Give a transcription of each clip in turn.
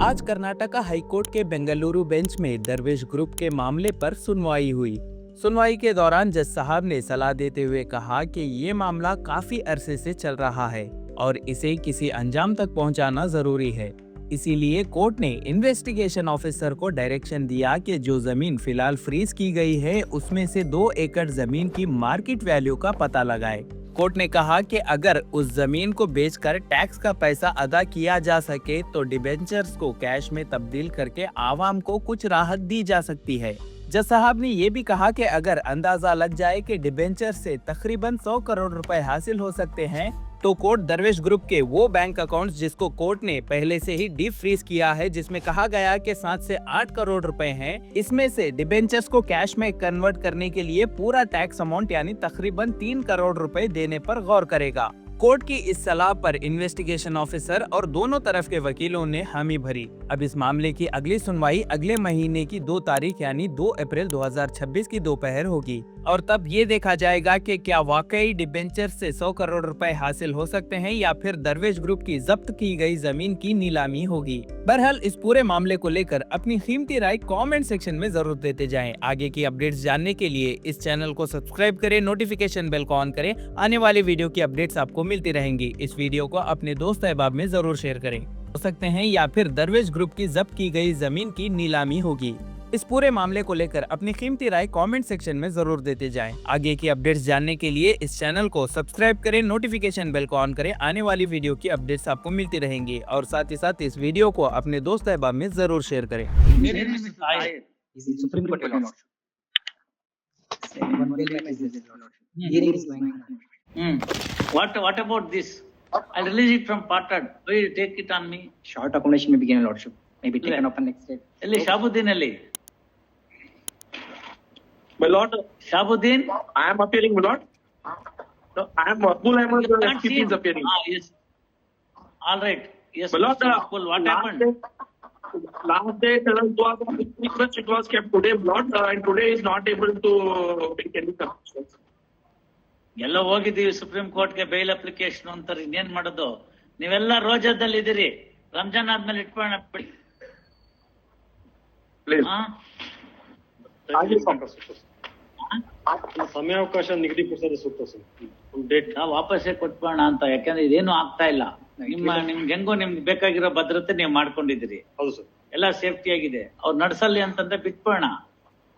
आज कर्नाटका हाईकोर्ट के बेंगलुरु बेंच में दरवेश ग्रुप के मामले पर सुनवाई हुई। सुनवाई के दौरान जज साहब ने सलाह देते हुए कहा कि ये मामला काफी अरसे से चल रहा है और इसे किसी अंजाम तक पहुंचाना जरूरी है। इसीलिए कोर्ट ने इन्वेस्टिगेशन ऑफिसर को डायरेक्शन दिया कि जो जमीन फिलहाल फ्रीज की गई है उसमें से 2 एकड़ जमीन की मार्केट वैल्यू का पता लगाए। कोर्ट ने कहा कि अगर उस जमीन को बेचकर टैक्स का पैसा अदा किया जा सके तो डिबेंचर्स को कैश में तब्दील करके आवाम को कुछ राहत दी जा सकती है। जज साहब ने ये भी कहा कि अगर अंदाजा लग जाए कि डिबेंचर से तकरीबन 100 करोड़ रुपए हासिल हो सकते हैं तो कोर्ट दरवेश ग्रुप के वो बैंक अकाउंट्स जिसको कोर्ट ने पहले से ही डीप फ्रीज किया है, जिसमें कहा गया कि 7 से 8 करोड़ रुपए हैं, इसमें से डिबेंचर्स को कैश में कन्वर्ट करने के लिए पूरा टैक्स अमाउंट यानी तकरीबन 3 करोड़ रुपए देने पर गौर करेगा। कोर्ट की इस सलाह पर इन्वेस्टिगेशन ऑफिसर और दोनों तरफ के वकीलों ने हामी भरी। अब इस मामले की अगली सुनवाई अगले महीने की 2 तारीख यानी 2 अप्रैल 2026 की दोपहर होगी और तब ये देखा जाएगा कि क्या वाकई डिबेंचर से 100 करोड़ रुपए हासिल हो सकते हैं या फिर दरवेश ग्रुप की जब्त की गई जमीन की नीलामी होगी। बहरहाल इस पूरे मामले को लेकर अपनी कीमती राय कमेंट सेक्शन में जरूर देते जाएं। आगे की अपडेट्स जानने के लिए इस चैनल को सब्सक्राइब करें, नोटिफिकेशन बेल को ऑन करें। आने वाली वीडियो की अपडेट्स आपको मिलती रहेंगी। इस वीडियो को अपने दोस्त अहबाब में जरूर शेयर करें। हो सकते हैं या फिर दरवेश ग्रुप की जब्त की गई जमीन की नीलामी होगी। इस पूरे मामले को लेकर अपनी कीमती राय कमेंट सेक्शन में जरूर देते जाएं। आगे की अपडेट्स जानने के लिए इस चैनल को सब्सक्राइब करें, नोटिफिकेशन बेल को ऑन करें। आने वाली वीडियो की अपडेट्स आपको मिलती रहेंगी और साथ ही साथ इस वीडियो को अपने दोस्त अहबाब में जरूर शेयर करें। Supreme Court will not. One bill is this. Hearing is going on. What about this? I'll release it from Patad. Why you take it on me? Short accommodation may begin, Lordship. Maybe taken up on next day. Ali Shabuddin Ali. My lord, Shabuddin. I am appearing, my lord. No, I am Maqbul Ahmed. You can't see is him. appearing. Yes. All right. Yes. My lord, Mr. Maqbul, what happened? Last day, request it was kept today, my lord, and today is not able to make any submissions. ಎಲ್ಲ ಹೋಗಿದ್ದೀವಿ supreme ಕೋರ್ಟ್ಗೆ bale application ಅಂತಾರೆ. ಇನ್ನೇನ್ ಮಾಡೋದು? ನೀವೆಲ್ಲ ರೋಜಾದಲ್ಲಿ ಇದ್ದೀರಿ. ರಂಜಾನ್ ಆದ್ಮೇಲೆ ಇಟ್ಕೊಳ್ಳೋಣ ಬಿಡಿ. Please. ಸಮಯಾವಕಾಶ ನಿಗದಿಪಡಿಸೋದು ಸೂಕ್ತ ಸರ್. ಒಂದು ಡೇಟ್ ನಾವು ವಾಪಸ್ಸೇ ಕೊಟ್ಬೋಣ ಅಂತ, ಯಾಕಂದ್ರೆ ಇದೇನು ಆಗ್ತಾ ಇಲ್ಲ. ನಿಮ್ಗೆ ಹೆಂಗೋ ನಿಮ್ಗೆ ಬೇಕಾಗಿರೋ ಭದ್ರತೆ ನೀವು ಮಾಡ್ಕೊಂಡಿದ್ದೀರಿ. ಹೌದು ಸರ್. ಎಲ್ಲ ಸೇಫ್ಟಿ ಆಗಿದೆ. ಅವ್ರು ನಡ್ಸಲ್ಲಿ ಅಂತಂದ್ರೆ ಬಿಟ್ಬೋಣ,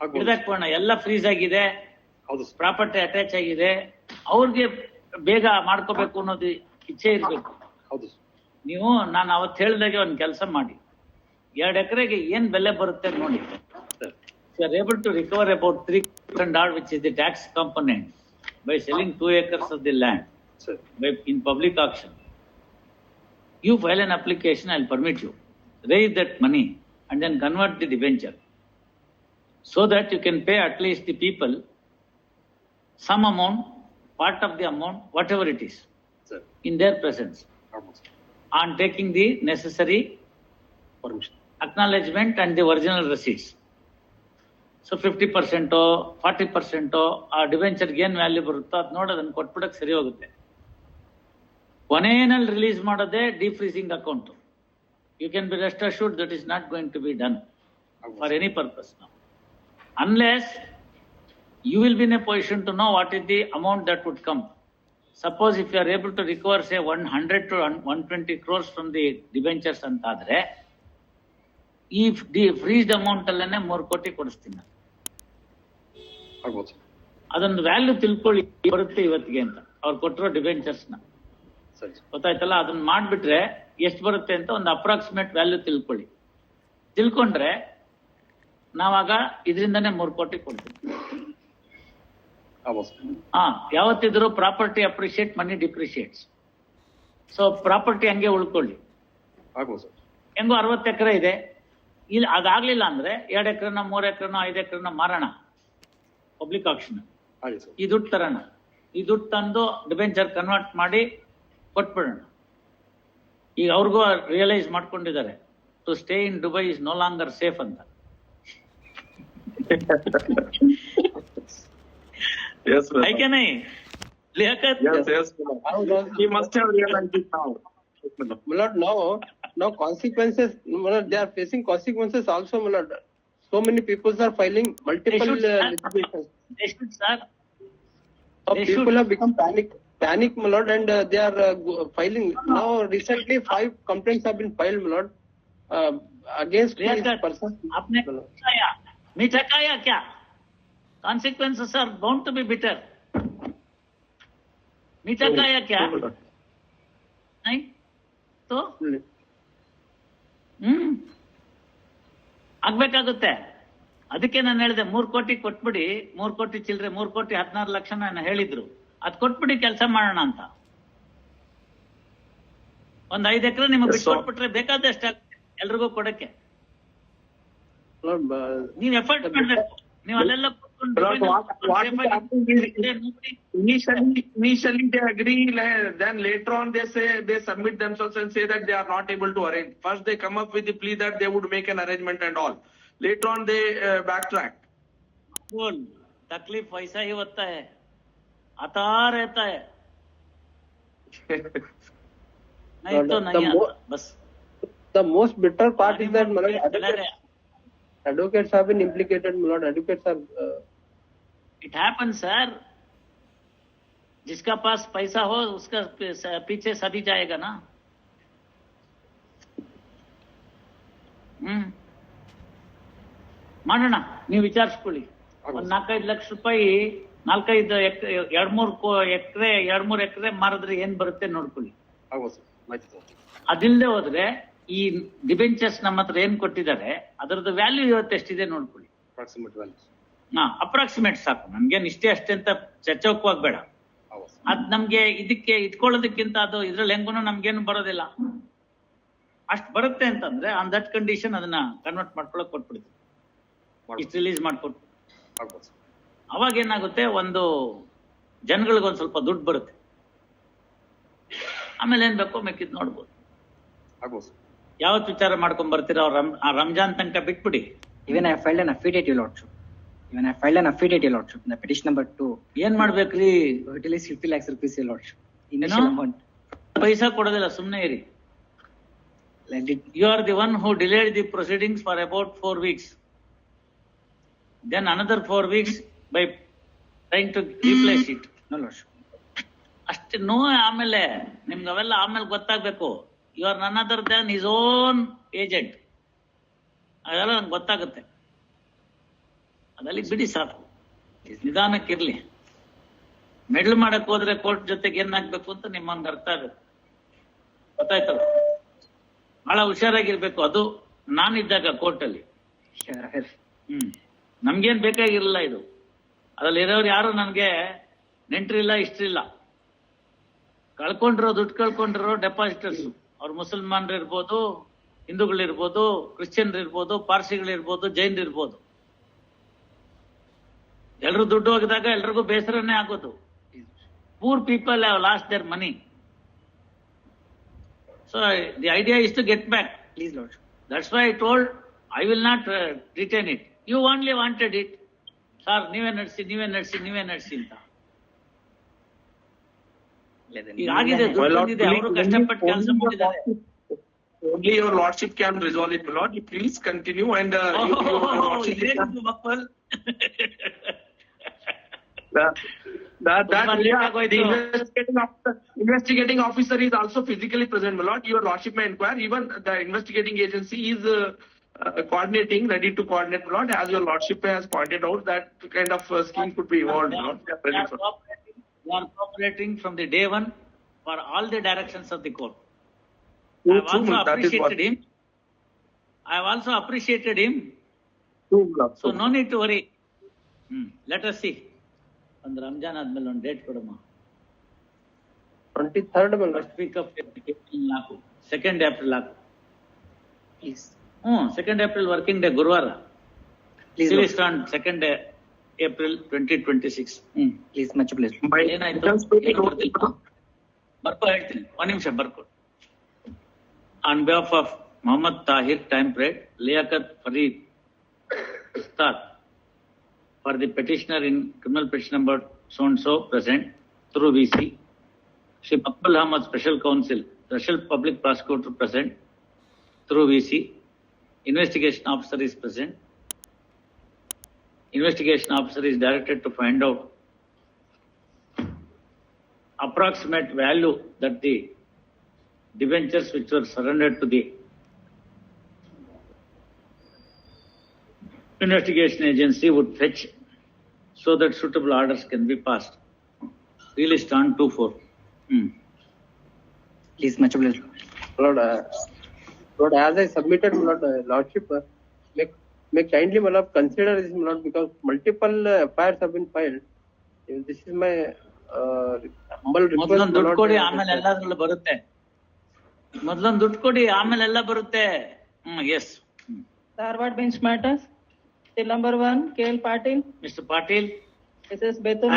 ಹಿಡ್ದಾಕ್ಬೋಣ. ಎಲ್ಲ ಫ್ರೀಸ್ ಆಗಿದೆ, ಹೌದು ಸರ್. ಪ್ರಾಪರ್ಟಿ ಅಟ್ಯಾಚ್ ಆಗಿದೆ. ಅವ್ರಿಗೆ ಬೇಗ ಮಾಡ್ಕೋಬೇಕು ಅನ್ನೋದು ಇಚ್ಛೆ ಇರ್ಬೇಕು. ಹೌದು ಸರ್. ನೀವು ನಾನು ಅವತ್ತು ಹೇಳಿದಾಗೆ ಒಂದ್ ಕೆಲಸ ಮಾಡಿ, 2 ಎಕರೆಗೆ ಏನ್ ಬೆಲೆ ಬರುತ್ತೆ ನೋಡಿ. You are able to recover about 3 crore, which is the tax component, by selling 2 acres of the land Sir. in public auction. You file an application, I'll permit you. Raise that money and then convert the debenture so that you can pay at least the people some amount, part of the amount, whatever it is, Sir. in their presence, Almost. on taking the necessary Permission. acknowledgement and the original receipts. So 50% 40% ಆ ಡಿವೆಂಚರ್ಗೆ ಏನ್ value ಬರುತ್ತೋ ಅದ್ ನೋಡಿ ಅದನ್ನ ಕೊಟ್ಬಿಡಕ್ ಸರಿ ಹೋಗುತ್ತೆ. ಕೊನೆಯಲ್ಲಿ release ಮಾಡೋದೇ defreezing account. You can be rest assured that is not going to be done for any purpose now, unless you will be in a position to know what is the amount that would come. Suppose if you are able to recover say 100 to 120 crores from the debentures ಅಂತ ಆದ್ರೆ ಈ freezed amount ಅಲ್ಲೇನೆ 3 ಕೋಟಿ ಕೊಡಿಸ್ತೀನಿ. ಆಗ್ಬೋದು sir. ಅದೊಂದು value ತಿಳ್ಕೊಳ್ಳಿ ಬರುತ್ತೆ ಇವತ್ತಿಗೆ ಅಂತ ಅವ್ರು ಕೊಟ್ಟಿರೋ ಡಿಬೆಂಚರ್ಸ್ ನ. ಸರಿ. ಗೊತ್ತಾಯ್ತಲ್ಲ? ಅದನ್ನ ಮಾಡ್ಬಿಟ್ರೆ ಎಷ್ಟು ಬರುತ್ತೆ ಅಂತ ಒಂದು ಅಪ್ರಾಕ್ಸಿಮೇಟ್ ವ್ಯಾಲ್ಯೂ ತಿಳ್ಕೊಳ್ಳಿ. ತಿಳ್ಕೊಂಡ್ರೆ ನಾವಾಗ ಇದರಿಂದನೇ 3 ಕೋಟಿ ಕೊಡ್ತೀವಿ. ಆಗ್ಬೋದು ಸರ್. ಯಾವತ್ತಿದ್ರು ಪ್ರಾಪರ್ಟಿ ಅಪ್ರಿಶಿಯೇಟ್, ಮನಿ ಡಿಪ್ರಿಶಿಯೇಟ್ಸ್. ಸೊ ಪ್ರಾಪರ್ಟಿ ಹಂಗೆ ಉಳ್ಕೊಳ್ಳಿ. ಆಗ್ಬೋದು ಸರ್. ಹೆಂಗೋ 60 ಎಕರೆ ಇದೆ, ಇಲ್ಲಿ ಅದಾಗ್ಲಿಲ್ಲ ಅಂದ್ರೆ 2 ಎಕರೆನ 3 ಎಕರೆನ 5 ಎಕರೆನ ಮಾರೋಣ ಪಬ್ಲಿಕ್ ಆಕ್ಷನ್. ಹಾಗೆ ಸರ್. ಈ ದುಡ್ಡು ತರೋಣ, ಈ ದುಡ್ಡು ತಂದು ಡಿಬೆಂಚರ್ ಕನ್ವರ್ಟ್ ಮಾಡಿ ಕೊಟ್ಬಿಡೋಣ. ಈಗ ಅವ್ರಿಗೂ ರಿಯಲೈಸ್ ಮಾಡ್ಕೊಂಡಿದ್ದಾರೆ to stay in Dubai is no longer safe ಅಂತ. Yes, sir. ಐಕೆನೈ Liaquat? Yes, yes. He must have realized it now. My lord, now now consequences, Malad, they are facing consequences also, Malad. So many people are filing multiple litigations. They should, sir. So They people should. have become panic, Malad, and they are filing. Now recently 5 complaints have been filed, Malad, against this Liaquat, person. आपने खाया मीठा खाया क्या? Consequences are bound to be bitter. मीठा खाया क्या? नहीं तो ಆಗ್ಬೇಕಾಗುತ್ತೆ. ಅದಕ್ಕೆ ನಾನು ಹೇಳಿದೆ 3 ಕೋಟಿ ಕೊಟ್ಬಿಡಿ, 3 ಕೋಟಿ ಚಿಲ್ಲರೆ, 3 ಕೋಟಿ 16 ಲಕ್ಷ ನಾನು ಹೇಳಿದ್ರು, ಅದ್ ಕೊಟ್ಬಿಡಿ ಕೆಲಸ ಮಾಡೋಣ ಅಂತ. ಒಂದ್ 5 ಎಕರೆ ನಿಮಗೆ ಬಿಟ್ಕೊಟ್ಬಿಟ್ರೆ ಬೇಕಾದಷ್ಟು ಎಲ್ರಿಗೂ ಕೊಡಕ್ಕೆ. ನೀವ್ ಎಫರ್ಟ್ ಮಾಡ್ಬೇಕು. ನೀವು ಅಲ್ಲೆಲ್ಲ Initially they agree, then later on they submit themselves and say that they are not able to arrange. First they come up with the plea that they would make an arrangement and all. Later on they backtrack. तकलीफ वैसा ही होता है, आता रहता है. नहीं तो नहीं आता, बस. The most bitter part is that, Malad, advocates have been implicated, Malad. Advocates are. It happens, sir. जिसका पास पैसा हो उसका पीछे सभी जाएगा ना. ಮಾಡೋಣ, ನೀವು ವಿಚಾರಿಸ್ಕೊಳ್ಳಿ. ಒಂದ್ 4-5 ಲಕ್ಷ ರೂಪಾಯಿ 4-5 ಎಕರೆ 2-3 ಎಕರೆ ಮಾರಿದ್ರೆ ಏನ್ ಬರುತ್ತೆ ನೋಡ್ಕೊಳ್ಳಿ. ಆಗ್ಬೋದು ಸರ್, ಮಾಹಿತಿ ತಗೊಂಡು. ಅದಿಲ್ಲದೆ ಹೋದ್ರೆ ಈ ಡಿಬೆಂಚರ್ಸ್ ನಮ್ಮ ಹತ್ರ ಏನ್ ಕೊಟ್ಟಿದ್ದಾರೆ ಅದರದ್ದು ವ್ಯಾಲ್ಯೂ ಇವತ್ತು ಎಷ್ಟಿದೆ ನೋಡ್ಕೊಳ್ಳಿ. Approximate value. ಅಪ್ರಾಕ್ಸಿಮೇಟ್ ಸಾಕು, ನಮ್ಗೇನ್ ಇಷ್ಟೇ ಅಷ್ಟೇ ಅಂತ ಚಚ್ಚೋಕವಾಗಿ ಬೇಡ. ಅದ್ ನಮ್ಗೆ ಇದಕ್ಕೆ ಇಟ್ಕೊಳ್ಳೋದಕ್ಕಿಂತ ಅದು ಇದ್ರಲ್ಲಿ ಹೆಂಗೂ ನಮ್ಗೇನು ಬರೋದಿಲ್ಲ. ಅಷ್ಟ್ ಬರುತ್ತೆ ಅಂತಂದ್ರೆ ಆನ್ ದಟ್ ಕಂಡೀಷನ್ ಅದನ್ನ ಕನ್ವರ್ಟ್ ಮಾಡ್ಕೊಳಕ್ ಕೊಟ್ಬಿಡ್ತೀವಿ, ಇಷ್ಟು ರಿಲೀಸ್ ಮಾಡ್ಕೊಟ್ಟು. ಅವಾಗ ಏನಾಗುತ್ತೆ, ಒಂದು ಜನಗಳಿಗೊಂದ್ ಸ್ವಲ್ಪ ದುಡ್ಡು ಬರುತ್ತೆ. ಆಮೇಲೆ ಏನ್ ಬೇಕೋ ಮೆಕ್ಕಿದ್ ನೋಡ್ಬೋದು. ಯಾವತ್ ವಿಚಾರ ಮಾಡ್ಕೊಂಡ್ ಬರ್ತೀರ ಆ ರಂಜಾನ್ ತನಕ ಬಿಟ್ಬಿಡಿ. Even I filed an affidavit, Your Lordship. Your Lordship. The petition number 2. ಏನ್ ಮಾಡ್ಬೇಕ್ರಿ? Total is 50 lakhs rupees, Your Lordship. Initial amount. ಪೈಸಾ ಕೊಡೋದಿಲ್ಲ, ಸುಮ್ನೆ ಇರಿ. You are the one who delayed the proceedings for about 4 weeks. Then another 4 weeks by trying to replace it. No, Lordship. ಅಷ್ಟೇ ಆಮೇಲೆ ನಿಮ್ಗೆ ಅವೆಲ್ಲ ಆಮೇಲೆ ಗೊತ್ತಾಗ್ಬೇಕು. You are none other than his own agent. ಅದೆಲ್ಲ ನಂಗೆ ಗೊತ್ತಾಗುತ್ತೆ. ಅದಲ್ಲಿ ಬಿಡಿ ಸಾಕು, ನಿಧಾನಕ್ಕಿರ್ಲಿ. ಮೆಡ್ಲ್ ಮಾಡಕ್ ಹೋದ್ರೆ ಕೋರ್ಟ್ ಜೊತೆಗೆ ಏನಾಗ್ಬೇಕು ಅಂತ ನಿಮ್ಮಂಗೆ ಅರ್ಥ ಆಗಬೇಕು. ಗೊತ್ತಾಯ್ತಲ್ಲ, ಬಹಳ ಹುಷಾರಾಗಿರ್ಬೇಕು. ಅದು ನಾನಿದ್ದಾಗ ಕೋರ್ಟಲ್ಲಿ ನಮ್ಗೇನ್ ಬೇಕಾಗಿರಲಿಲ್ಲ ಇದು. ಅದ್ರಲ್ಲಿ ಇರೋರು ಯಾರು ನನ್ಗೆ ನೆಂಟ್ರಿಲ್ಲ, ಇಷ್ಟ್ರಿಲ್ಲ. ಕಳ್ಕೊಂಡಿರೋ ದುಡ್ಡು ಕಳ್ಕೊಂಡಿರೋ ಡೆಪಾಸಿಟರ್ಸ್, ಅವ್ರು ಮುಸಲ್ಮಾನ್ರು ಇರ್ಬೋದು, ಹಿಂದೂಗಳಿರ್ಬೋದು, ಕ್ರಿಶ್ಚಿಯನ್ರು ಇರ್ಬೋದು, ಪಾರ್ಸಿಗಳಿರ್ಬೋದು, ಜೈನರಿರ್ಬೋದು. ಎಲ್ರು ದುಡ್ಡು ಹೋಗಿದಾಗ ಎಲ್ರಿಗೂ ಬೇಸರನೇ ಆಗೋದು. Poor people have lost their money. So the idea is to get back. Please, Lord. That's why I told I will not retain it. You only wanted it. Sir, ನೀವೇ ನಡೆಸಿ ಅಂತ. ಈಗ ಆಗಿದೆ, ದುಡ್ಡು ಬಂದಿದೆ, ಅವರು ಕಷ್ಟಪಟ್ಟು ಕೆಲಸ ಮಾಡಿದ್ದಾರೆ. Only Your Lordship can resolve it, my Lord. You please continue and investigating officer is also physically present, my Lord. Your Lordship may inquire. Even the investigating agency is coordinating, ready to coordinate, my Lord. As Your Lordship has pointed out, that kind of scheme could be evolved, my Lord. We are cooperating from the day one for all the directions of the court. I have also appreciated him. So no need to worry. Let us see. ಒಂದು ರಂಜಾನ್ ಆದ್ಮೇಲೆ ಒಂದು date ಕೊಡಮ್ಮ. 23rd first week of April ಹಾಕು, 2nd April ಹಾಕು. Please. 2nd April working day, ಗುರುವಾರ. Released on 2nd April 2026. Please, much pleasure. ಏನಾಯ್ತು ಬರ್ಕೊ, ಹೇಳ್ತೀನಿ, 1 ನಿಮಿಷ ಬರ್ಕೊ. On behalf of Mohammad Tahir, time period, Liaquat Fareed Iftar, for the petitioner in criminal petition number so and so present through VC, Shri Abdul Ahmad Special Counsel, Special Public Prosecutor present, through VC. Investigation officer is present. Investigation officer is directed to find out approximate value that the debentures which were surrendered to the investigation agency would fetch, so that suitable orders can be passed. Released on 2/4. Please, much obliged. Lord, Lord, as I submitted, Lord, Lordship, may kindly, my Lord, consider this, my Lord, because multiple FIRs have been filed. This is my humble request. ಮೊದಲೊಂದು my ದುಡ್ಡು Lord, ಕೊಡಿ, ಆಮೇಲೆ ಎಲ್ಲಾದ್ರಲ್ಲೂ ಬರುತ್ತೆ. ಮೊದಲೊಂದು ದುಡ್ಡು ಕೊಡಿ, ಆಮೇಲೆ ಎಲ್ಲ ಬರುತ್ತೆ. Yes. Dharwad bench matters. Till number 1, KL Patil, Mr. Patil. SS Betul,